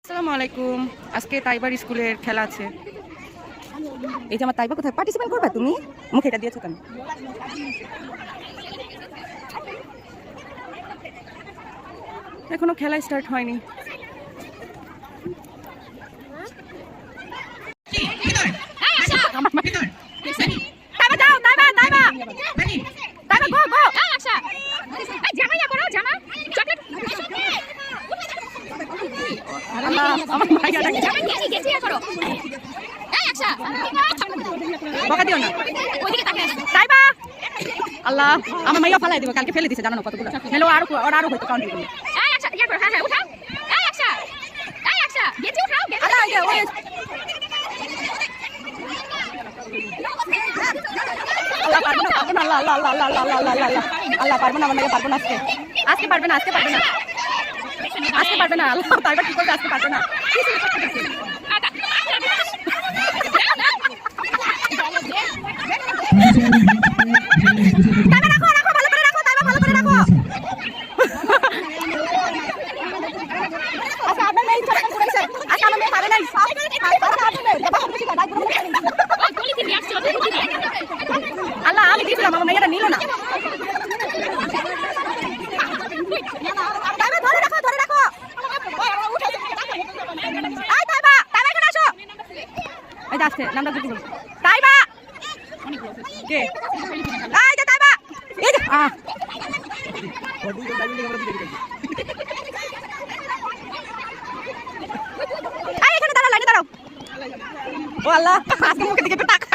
আসসালামু আলাইকুম। আজকে তাইবার স্কুলের খেলা আছে। এই যে আমার তাইবা কোথায় পার্টিসিপেট করবে? তুমি মুখে এটা দিয়েছো কেন? এখনো খেলা স্টার্ট হয়নি। আল্লাহ আমার মাইয়া ফালাই দিব, কালকে ফেলে দিছে জানো না কতগুলো, নাহলে আরো হয়তো কাউন্টিং করবে। আল্লাহ পারবো না, আমার মেয়ে পারবো না, আজকে পারবে না, আজকে পারবে না, আজকে পারবে না। আল্লাহ তাইবা কি করবে? আজকে পারবে না। আল্লাহ আমি দিয়েছিলাম, আমার মেয়েটা নিল না। নামটা কি বলবো? তাইবা কে? এই যে তাইবা, এই যে এখানে দাঁড়াও, লাইনে দাঁড়াও। ও আল্লাহ, আজকে মুখের দিকে একটু তাকা।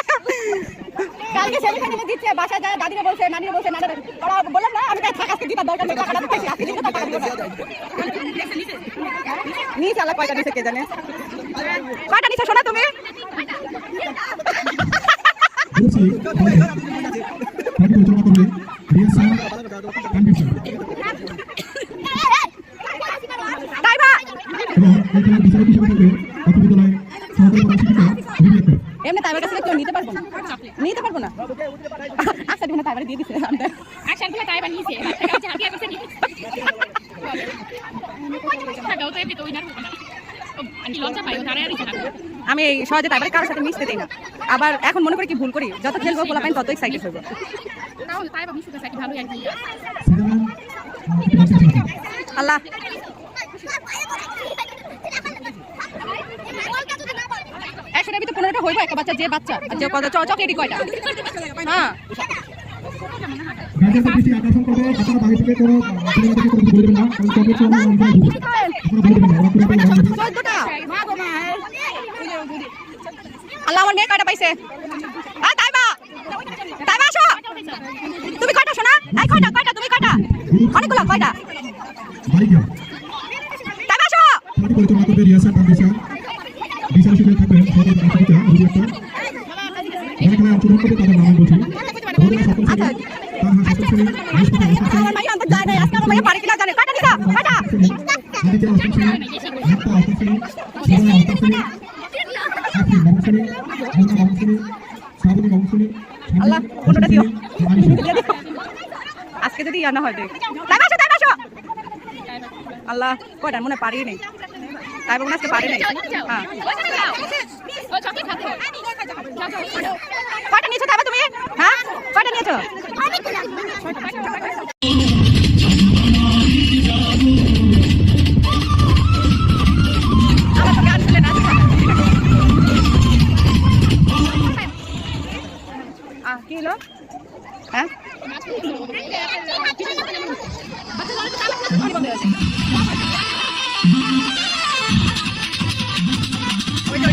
কালকে সেমিফাইনালে দিচ্ছে, বাসায় যায় দাদিরা বলছে, নানিরা বলছে, নানারা ওরা বললাম না আমি তাই থাকাতে দিতে দরকার নেই, টাকাটা পাইছি আজকে দিতে টাকা দিব না। নিচে আল্লাহ কয়টা নিচে কে জানে? কয়টা নিচে শোনা তুমি? এমনি তাইবার কাছে কেউ নিতে পারবো না, নিতে পারবো না। আচ্ছা দেখুন তাইবার দিয়ে দিচ্ছে, আমি এই সহজে তাইবার কারোর সাথে মিশতে দেই না। আবার এখন মনে করি কি ভুল করি, যত খেলবো পোলা পাইন তত এক্সাইটেড হইব। আল্লাহ একশোটার ভিতরে 15টা হইব একটা বাচ্চা, যে বাচ্চা চকলেটই কয়টা? হ্যাঁ আল্লাহ আমার মেয়ে কয়টা পাইছে? তাইবা তাইবা আসো, তুমি কয়টা শোনা? এই কয়টা কয়টা তুমি কয়টা? অনেকগুলো কয়টা? তাইবা আসো। আল্লাহ কোনটা দিও আজকে যদি ইয়া না হয় দেখ। আল্লাহ কয়টা মনে পারি নেই, তাই বলুন আজকে পারি নেই। হ্যাঁ কয়টা নিয়েছো তাইবা তুমি? হ্যাঁ কয়টা নিয়েছো? কি হলো? হ্যাঁ ওইটা